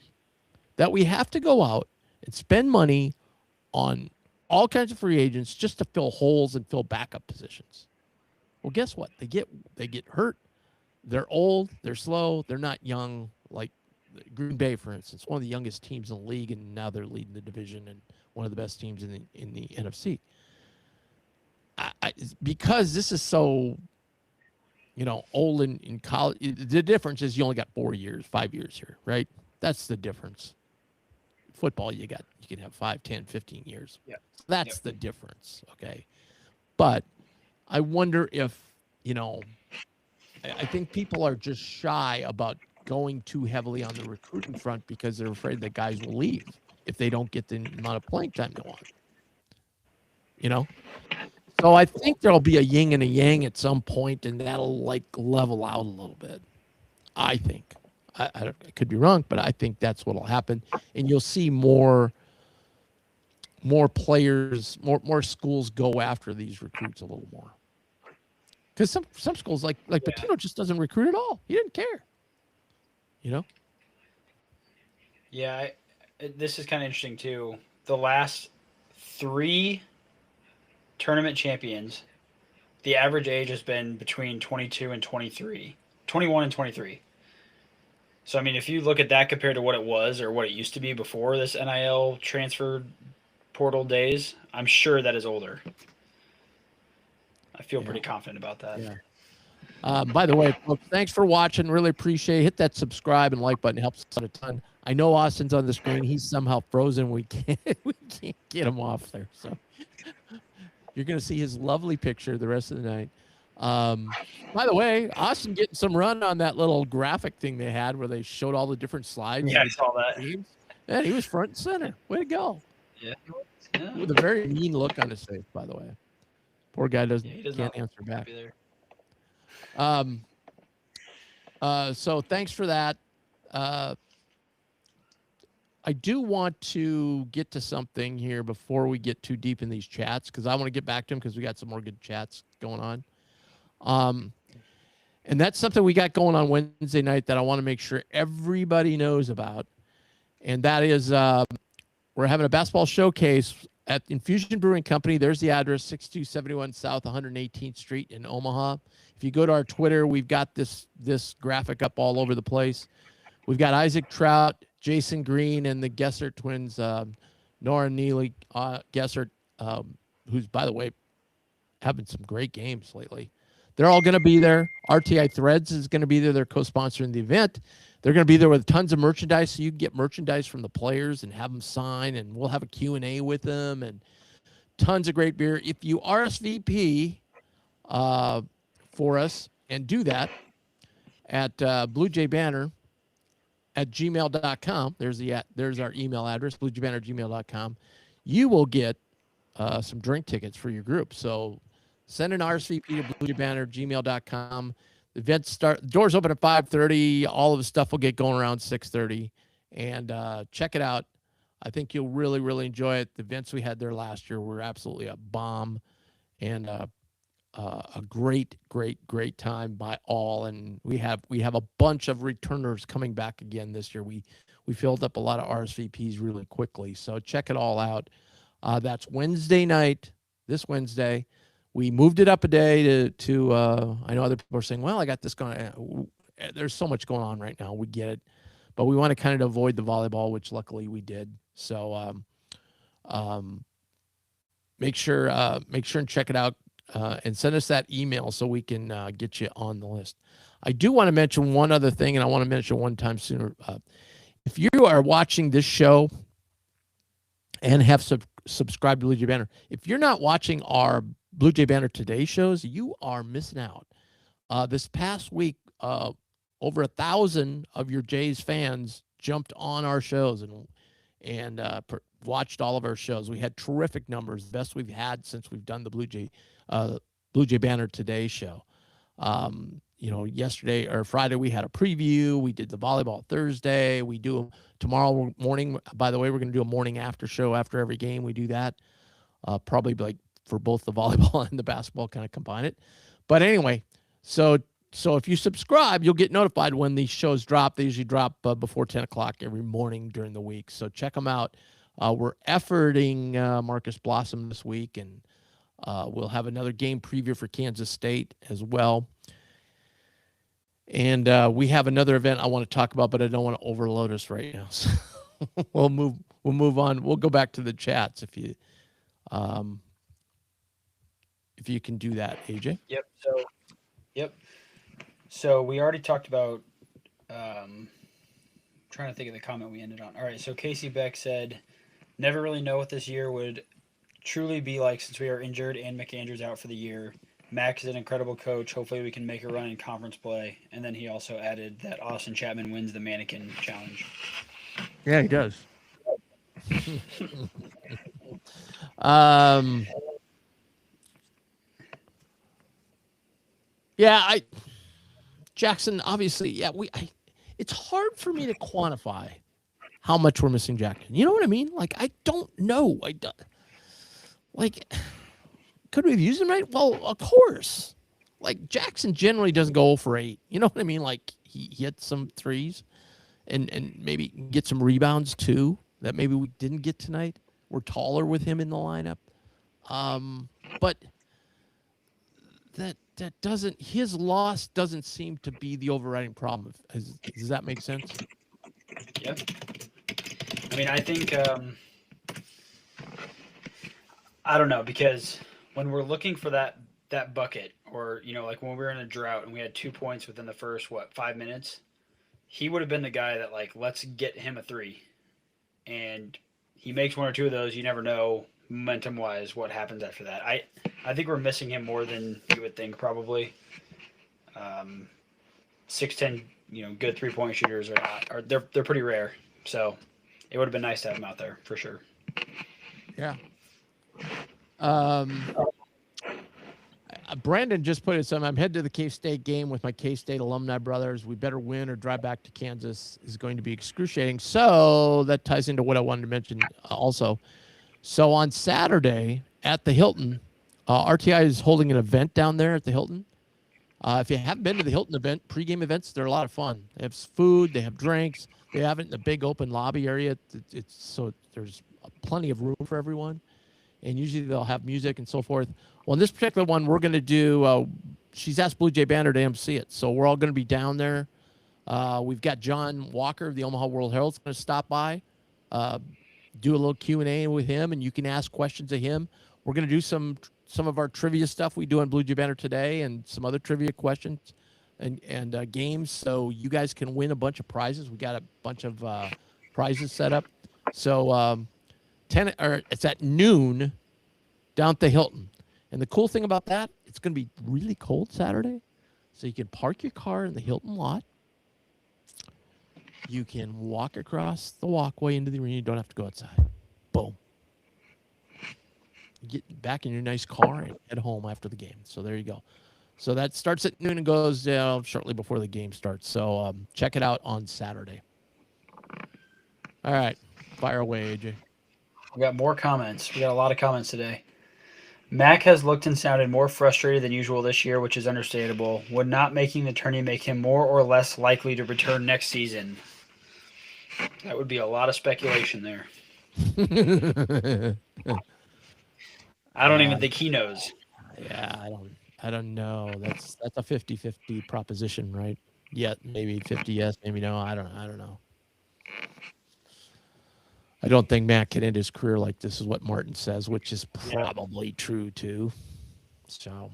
that we have to go out and spend money on all kinds of free agents just to fill holes and fill backup positions. Well, guess what? They get hurt. They're old. They're slow. They're not young. Like Green Bay, for instance, one of the youngest teams in the league, and now they're leading the division and one of the best teams in the NFC. Because this is so, old in college. The difference is you only got 5 years here, right? That's the difference. Football, you can have 5, 10, 15 years. Yeah. That's the difference. Okay. But I wonder if, I think people are just shy about going too heavily on the recruiting front because they're afraid that guys will leave if they don't get the amount of playing time they want. So I think there'll be a yin and a yang at some point, and that'll level out a little bit. I think. I could be wrong, but I think that's what'll happen, and you'll see more players, more schools go after these recruits a little more. Because some schools like Patino just doesn't recruit at all. He didn't care. Yeah, this is kind of interesting too. The last 3 tournament champions, the average age has been between 22 and 23, 21 and 23. So, I mean, if you look at that compared to what it was or what it used to be before this NIL transfer portal days, I'm sure that is older. I feel pretty confident about that. Yeah. By the way, folks, thanks for watching. Really appreciate it. Hit that subscribe and like button. It helps us out a ton. I know Austin's on the screen. He's somehow frozen. We can't get him off there. So you're going to see his lovely picture the rest of the night. By the way, Austin getting some run on that little graphic thing they had where they showed all the different slides. Yeah, I saw that. Yeah, he was front and center. Way to go. Yeah. With a very mean look on his face, by the way. Poor guy can't answer back. So thanks for that. I do want to get to something here before we get too deep in these chats, because I want to get back to them because we got some more good chats going on. And that's something we got going on Wednesday night that I want to make sure everybody knows about. And that is we're having a basketball showcase at Infusion Brewing Company. There's the address, 6271 South 118th Street in Omaha. If you go to our Twitter, we've got this graphic up all over the place. We've got Isaac Trout, Jason Green, and the Gessert twins, Nora and Neely Gessert, who's, by the way, having some great games lately. They're all going to be there. RTI Threads is going to be there. They're co-sponsoring the event. They're going to be there with tons of merchandise, so you can get merchandise from the players and have them sign, and we'll have a Q&A with them, and tons of great beer. If you RSVP for us and do that at bluejbanner@gmail.com, there's our email address, bluejbanner@gmail.com, you will get some drink tickets for your group. So send an RSVP to bluejbanner@gmail.com. The event doors open at 5:30. All of the stuff will get going around 6:30. And check it out. I think you'll really, really enjoy it. The events we had there last year were absolutely a bomb and a great, great, great time by all. And we have a bunch of returners coming back again this year. We filled up a lot of RSVPs really quickly. So check it all out. That's Wednesday night, this Wednesday. We moved it up a day to I know other people are saying, well, I got this going. There's so much going on right now. We get it. But we want to kind of avoid the volleyball, which luckily we did. So make sure and check it out and send us that email so we can get you on the list. I do want to mention one other thing, and I want to mention one time sooner. If you are watching this show and have subscribed to Blue Jay Banner, if you're not watching our Blue Jay Banner Today shows, you are missing out. This past week, over 1,000 of your Jays fans jumped on our shows and watched all of our shows. We had terrific numbers, the best we've had since we've done the Blue Jay Banner Today show. Yesterday or Friday we had a preview. We did the volleyball Thursday. We do tomorrow morning. By the way, we're going to do a morning after show after every game. We do that. Probably like for both the volleyball and the basketball, kind of combine it. But anyway, so if you subscribe, you'll get notified when these shows drop. They usually drop before 10 o'clock every morning during the week. So check them out. We're efforting Marcus Blossom this week, and we'll have another game preview for Kansas State as well. And we have another event I want to talk about, but I don't want to overload us right now. So we'll move on. We'll go back to the chats if you can do that, AJ. Yep. So we already talked about. Trying to think of the comment we ended on. All right. So Casey Beck said, "Never really know what this year would truly be like since we are injured and McAndrew's out for the year. Mac is an incredible coach. Hopefully we can make a run in conference play." And then he also added that Austin Chapman wins the mannequin challenge. Yeah, he does. Yeah, Jackson, obviously, it's hard for me to quantify how much we're missing Jackson. You know what I mean? Like, I don't know. Could we have used him right? Well, of course. Like, Jackson generally doesn't go 0 for 8. You know what I mean? Like, he hit some threes and maybe get some rebounds too that maybe we didn't get tonight. We're taller with him in the lineup. But that doesn't, his loss doesn't seem to be the overriding problem. Does that make sense? Yep. I mean, I think, I don't know, because when we're looking for that bucket, or, like when we were in a drought and we had 2 points within the first, 5 minutes, he would have been the guy that, like, let's get him a 3. And he makes 1 or 2 of those. You never know, momentum-wise, what happens after that. I think we're missing him more than you would think, probably. 6'10", good 3-point shooters they're pretty rare. So it would have been nice to have him out there for sure. Yeah. Brandon just put it something. I'm headed to the K-State game with my K-State alumni brothers. We better win or drive back to Kansas is going to be excruciating. So that ties into what I wanted to mention also. So on Saturday at the Hilton, RTI is holding an event down there at the Hilton. If you haven't been to the Hilton event, pregame events, they're a lot of fun. They have food, they have drinks, they have it in the big open lobby area. So there's plenty of room for everyone. And usually they'll have music and so forth. Well, in this particular one, we're going to do, she's asked Blue Jay Banner to MC it. So we're all going to be down there. We've got John Walker of the Omaha World Herald's going to stop by, do a little Q&A with him, and you can ask questions of him. We're going to do some of our trivia stuff we do on Blue Jay Banner today and some other trivia questions and games. So you guys can win a bunch of prizes. We got a bunch of prizes set up. So it's at noon down at the Hilton. And the cool thing about that, it's going to be really cold Saturday. So you can park your car in the Hilton lot. You can walk across the walkway into the arena. You don't have to go outside. Boom. You get back in your nice car and head home after the game. So there you go. So that starts at noon and goes shortly before the game starts. So check it out on Saturday. All right. Fire away, AJ. We got more comments. We got a lot of comments today. Mac has looked and sounded more frustrated than usual this year, which is understandable. Would not making the tourney make him more or less likely to return next season? That would be a lot of speculation there. I don't even think he knows. Yeah, I don't know. That's a 50-50 proposition, right? Yeah, maybe 50 yes, maybe no. I don't know. I don't think Matt can end his career like this is what Martin says, which is probably true too. So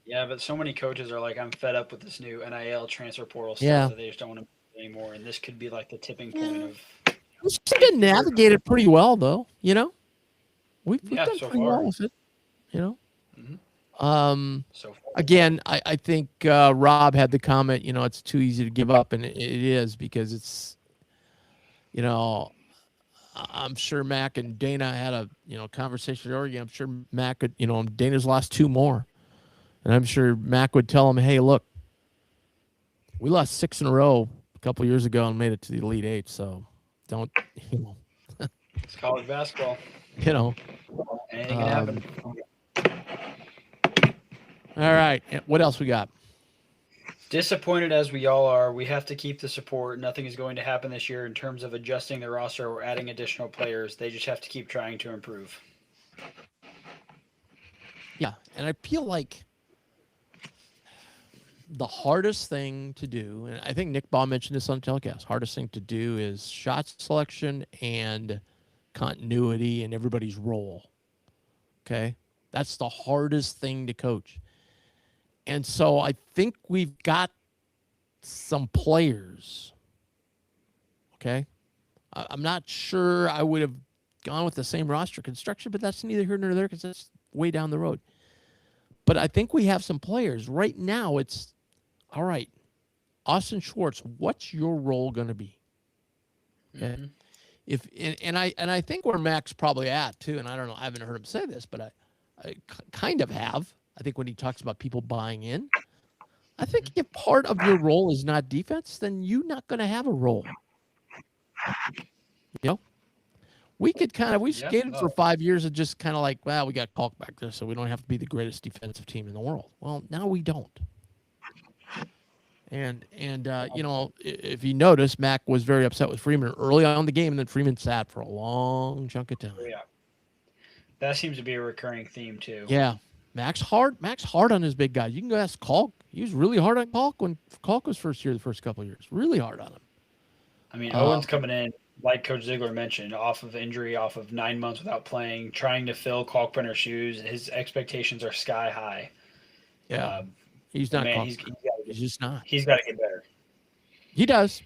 yeah, but so many coaches are like, I'm fed up with this new NIL transfer portal stuff that they just don't want to do anymore. And this could be like the tipping point of. We've been navigated pretty well, though. We've done so pretty far. well with it. Mm-hmm. Again, I think Rob had the comment. It's too easy to give up, and it is because it's. I'm sure Mac and Dana had a conversation at Oregon. I'm sure Mac could, Dana's lost 2 more. And I'm sure Mac would tell him, hey, look, we lost 6 in a row a couple years ago and made it to the Elite 8. So don't, It's college basketball. Anything can happen. All right. What else we got? Disappointed as we all are, we have to keep the support. Nothing is going to happen this year in terms of adjusting the roster or adding additional players. They just have to keep trying to improve. Yeah, and I feel like the hardest thing to do, and I think Nick Baugh mentioned this on telecast, hardest thing to do is shot selection and continuity in everybody's role. Okay? That's the hardest thing to coach. And so I think we've got some players. Okay? I'm not sure I would have gone with the same roster construction, but that's neither here nor there because that's way down the road. But I think we have some players. Right now, it's, all right, Austin Schwartz, what's your role going to be? Okay. Mm-hmm. I think where Mac's probably at too, and I don't know, I haven't heard him say this, but I kind of have. I think when he talks about people buying in, I think if part of your role is not defense, then you're not going to have a role. You know, we skated for 5 years and just kind of like, well, we got Kalk back there, so we don't have to be the greatest defensive team in the world. Well, now we don't. And you know, if you notice, Mac was very upset with Freeman early on in the game, and then Freeman sat for a long chunk of time. Yeah, that seems to be a recurring theme too. Yeah, Mac's hard on his big guys. You can go ask Kalk. He was really hard on Kalk when Kalk was first here the first couple of years. Really hard on him. I mean, Owen's coming in, like Coach Zeigler mentioned, off of injury, off of 9 months without playing, trying to fill Kalkbrenner's shoes. His expectations are sky high. Yeah, he's not. Man, he's just not. He's got to get better. He does.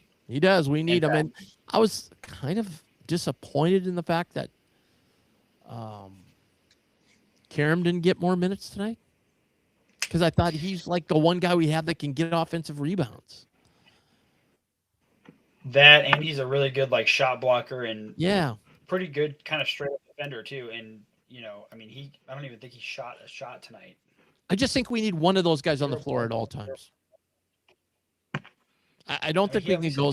We need him. And I was kind of disappointed in the fact that Karam didn't get more minutes tonight, because I thought he's like the one guy we have that can get offensive rebounds. That, and he's a really good like shot blocker and pretty good kind of straight up defender too. And you know, I mean, I don't even think he shot a shot tonight. I just think we need one of those guys on the floor at all times. I don't think we can go.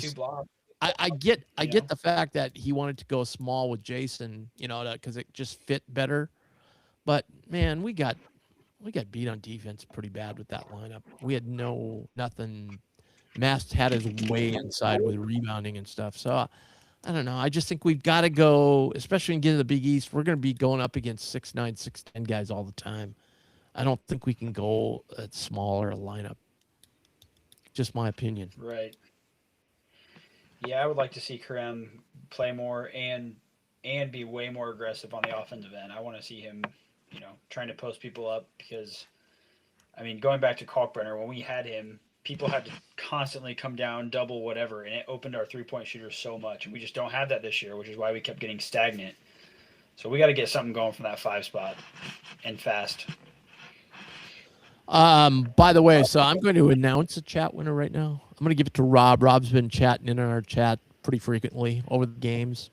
I get the fact that he wanted to go small with Jason, you know, because it just fit better. But man, we got beat on defense pretty bad with that lineup. We had nothing. Mast had his way inside with rebounding and stuff. So I don't know. I just think we've got to go, especially in getting the Big East. We're going to be going up against 6'9", 6'10" guys all the time. I don't think we can go at smaller lineup. Just my opinion. Right. Yeah, I would like to see Karam play more and be way more aggressive on the offensive end. I want to see him, you know, trying to post people up because, I mean, going back to Kalkbrenner, when we had him, people had to constantly come down, double whatever, and it opened our three-point shooters so much. And we just don't have that this year, which is why we kept getting stagnant. So we got to get something going from that 5 spot and fast. By the way, so I'm going to announce a chat winner right now. I'm going to give it to Rob. Rob's been chatting in our chat pretty frequently over the games.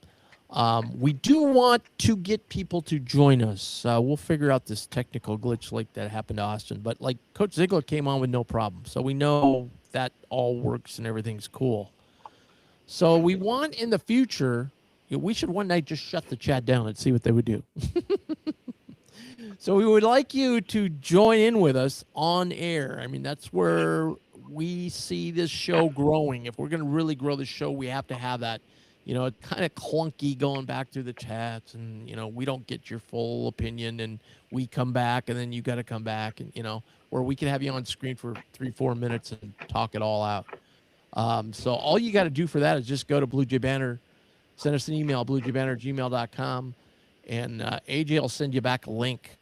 We do want to get people to join us. We'll figure out this technical glitch like that happened to Austin. But like Coach Zeigler came on with no problem. So we know that all works and everything's cool. So we want in the future, we should one night just shut the chat down and see what they would do. So we would like you to join in with us on air. I mean, that's where we see this show growing. If we're going to really grow the show, we have to have that. You know, it's kind of clunky going back through the chats, and, you know, we don't get your full opinion, and we come back, and then you got to come back, and, you know, where we can have you on screen for 3-4 minutes and talk it all out. So all you got to do for that is just go to Blue Jay Banner, send us an email, bluejaybanner@gmail.com, and AJ will send you back a link,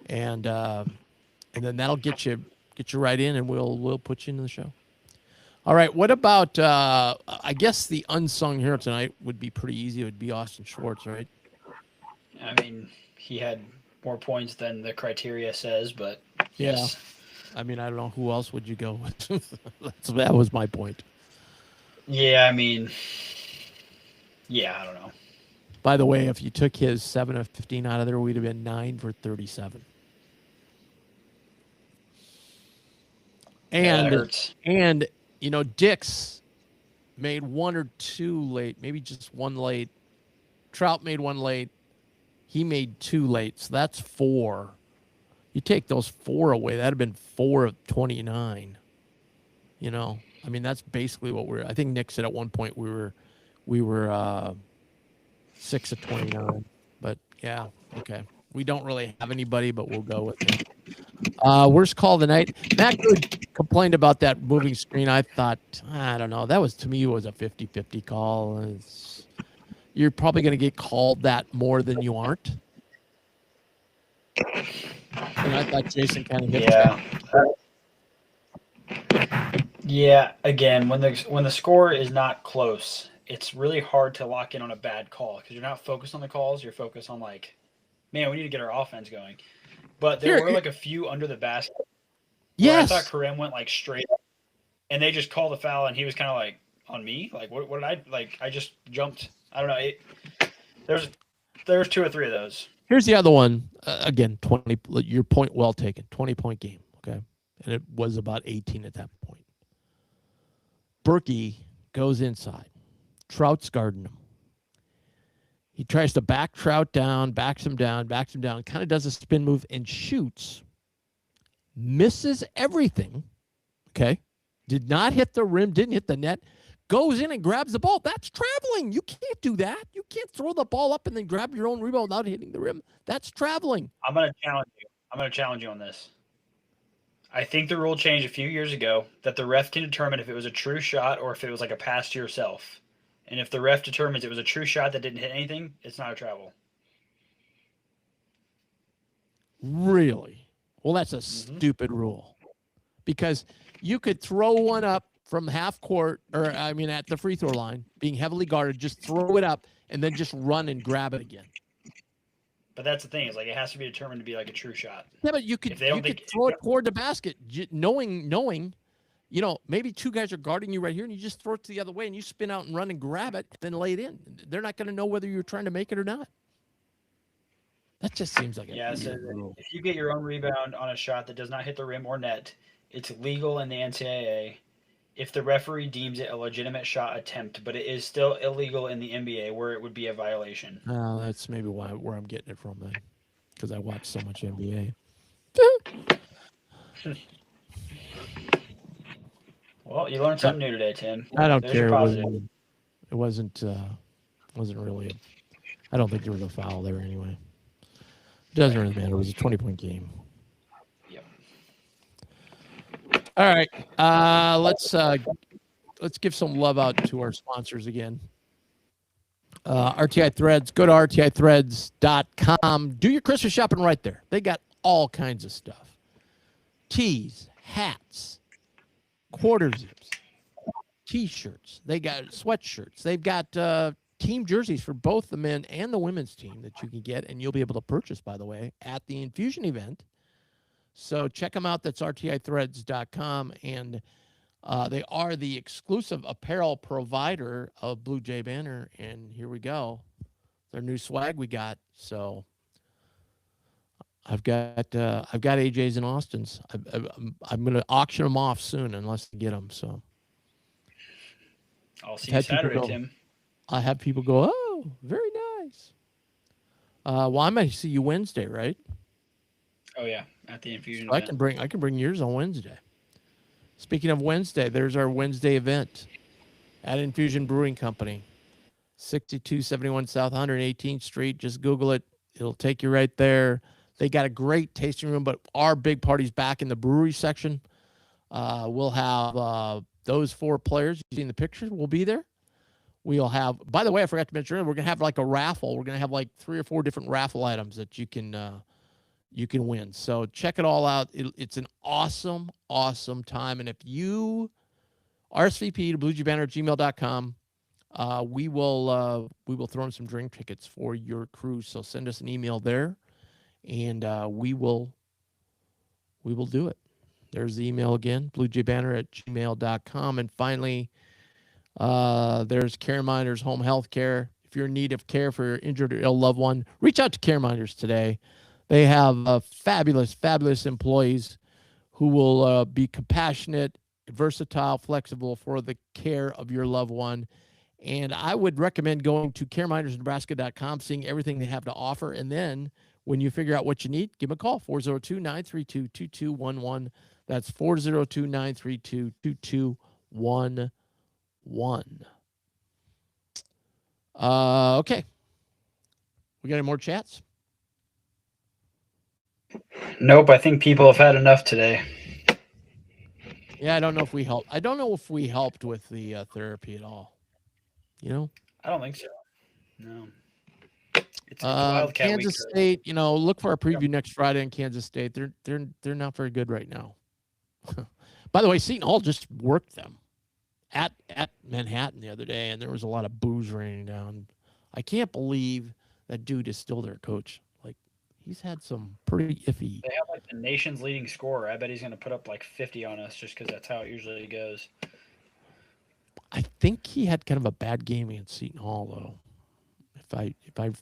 and then that'll get you right in, and we'll put you in the show. All right, what about, I guess the unsung hero tonight would be pretty easy. It would be Austin Schwartz, right? I mean, he had more points than the criteria says, but yes. Yeah. I mean, I don't know. Who else would you go with? That was my point. Yeah, I mean, yeah, I don't know. By the way, if you took his 7 of 15 out of there, we'd have been 9 for 37. And you know, Dix made 1 or 2 late, maybe just 1 late. Trout made 1 late. He made 2 late, so that's 4. You take those 4 away, that'd have been 4 of 29. You know, I mean, that's basically what I think Nick said at one point we were 6 of 29, but yeah, okay. We don't really have anybody, but we'll go with it. Worst call of the night. Matt Good complained about that moving screen. I thought, I don't know. That was, to me, was a 50-50 call. You're probably going to get called that more than you aren't. And I thought Jason kind of hit that. Yeah, again, when the score is not close, it's really hard to lock in on a bad call because you're not focused on the calls. You're focused on, like, man, we need to get our offense going. But there were like a few under the basket. Yes. I thought Kareem went like straight up, and they just called the foul, and he was kind of like, on me? Like, what did I, like, I just jumped. I don't know. There's 2 or 3 of those. Here's the other one. Again, 20, your point well taken, 20-point game, okay? And it was about 18 at that point. Berkey goes inside. Trout's guarding him. He tries to back Trout down, backs him down, kind of does a spin move and shoots. Misses everything, okay? Did not hit the rim, didn't hit the net. Goes in and grabs the ball. That's traveling. You can't do that. You can't throw the ball up and then grab your own rebound without hitting the rim. That's traveling. I'm going to challenge you on this. I think the rule changed a few years ago that the ref can determine if it was a true shot or if it was like a pass to yourself. And if the ref determines it was a true shot that didn't hit anything, it's not a travel. Really? Well, that's a stupid rule. Because you could throw one up from half court, at the free throw line, being heavily guarded, just throw it up and then just run and grab it again. But that's the thing, is like it has to be determined to be like a true shot. Yeah, but you could throw it toward the basket, knowing, maybe 2 guys are guarding you right here, and you just throw it to the other way, and you spin out and run and grab it, and then lay it in. They're not going to know whether you're trying to make it or not. That just seems like so if you get your own rebound on a shot that does not hit the rim or net, it's legal in the NCAA if the referee deems it a legitimate shot attempt, but it is still illegal in the NBA where it would be a violation. That's maybe where I'm getting it from then, because I watch so much NBA. Well, you learned something new today, Tim. I don't care. It wasn't really. I don't think there was a foul there anyway. It doesn't really matter. It was a 20-point game. Yep. All right. Let's give some love out to our sponsors again. RTI Threads. Go to rtithreads.com. Do your Christmas shopping right there. They got all kinds of stuff. Tees, hats, quarter zips, T-shirts. They got sweatshirts. They've got team jerseys for both the men and the women's team that you can get, and you'll be able to purchase, by the way, at the Infusion event. So check them out. That's rtithreads.com, and they are the exclusive apparel provider of Blue Jay Banner, and here we go. Their new swag we got. So I've got AJ's and Austin's. I'm going to auction them off soon unless I get them. So I'll see you Saturday, Tim. I have people go, oh, very nice. Well, I might see you Wednesday, right? Oh yeah, at the Infusion. So event. I can bring yours on Wednesday. Speaking of Wednesday, there's our Wednesday event at Infusion Brewing Company, 6271 South 118th Street. Just Google it; it'll take you right there. They got a great tasting room, but our big party's back in the brewery section. We'll have those 4 players. You've seen the pictures. We'll be there. We'll have, by the way, I forgot to mention earlier, we're going to have like a raffle. We're going to have like 3 or 4 different raffle items that you can win. So check it all out. It's an awesome, awesome time. And if you RSVP to bluejbanner@gmail.com, we will throw in some drink tickets for your cruise. So send us an email there, and we will do it. There's the email again, bluejbanner@gmail.com. And finally, there's CareMinders Home Health Care. If you're in need of care for your injured or ill loved one, reach out to CareMinders today. They have fabulous, fabulous employees who will be compassionate, versatile, flexible for the care of your loved one. And I would recommend going to caremindersnebraska.com, seeing everything they have to offer. And then when you figure out what you need, give them a call, 402-932-2211. That's 402-932-2211. Okay. We got any more chats? Nope, I think people have had enough today. Yeah, I don't know if we helped. I don't know if we helped with the therapy at all. You know? I don't think so. No. It's Wildcat Kansas week. State, look for our preview next Friday in Kansas State. They're not very good right now. By the way, Seton Hall just worked them at Manhattan the other day, and there was a lot of booze raining down. I can't believe that dude is still their coach. Like, he's had some pretty iffy. They have like the nation's leading scorer. I bet he's going to put up like 50 on us just because that's how it usually goes. I think he had kind of a bad game against Seton Hall, though. If I'm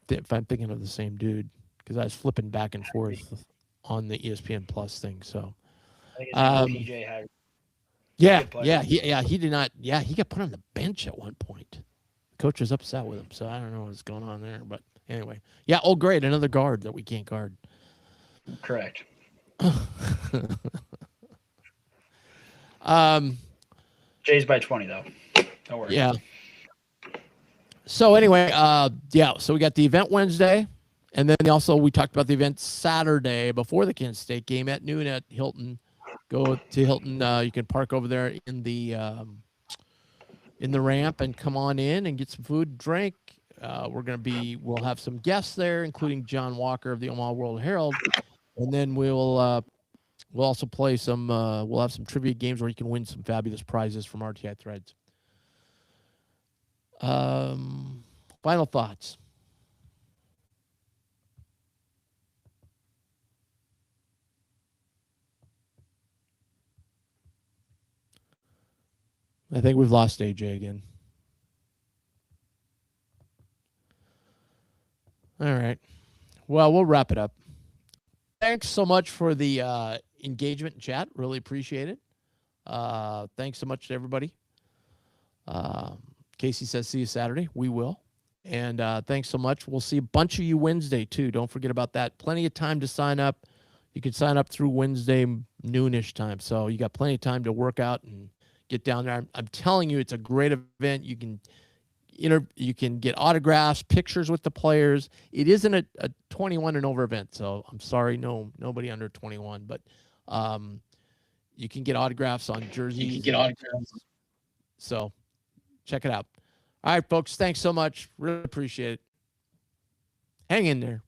thinking of the same dude, because I was flipping back and forth on the ESPN Plus thing. So, I think PJ had. He did not. Yeah, he got put on the bench at one point. The coach was upset with him, so I don't know what's going on there. But anyway, yeah. Oh, great, another guard that we can't guard. Correct. Jay's by 20 though. Don't worry. Yeah. So anyway, so we got the event Wednesday, and then also we talked about the event Saturday before the Kansas State game at noon at Hilton. Go to Hilton. You can park over there in the ramp and come on in and get some food, drink. We'll have some guests there, including John Walker of the Omaha World Herald, and then we'll also play some. We'll have some trivia games where you can win some fabulous prizes from RTI Threads. Final thoughts. I think we've lost AJ again. All right. Well, we'll wrap it up. Thanks so much for the engagement and chat. Really appreciate it. Thanks so much to everybody. Casey says, see you Saturday. We will. And thanks so much. We'll see a bunch of you Wednesday, too. Don't forget about that. Plenty of time to sign up. You can sign up through Wednesday noonish time. So you got plenty of time to work out and get down there. I'm telling you, it's a great event. You can get autographs, pictures with the players. It isn't a 21 and over event. So I'm sorry, nobody under 21. But you can get autographs on jerseys. So check it out. All right, folks. Thanks so much. Really appreciate it. Hang in there.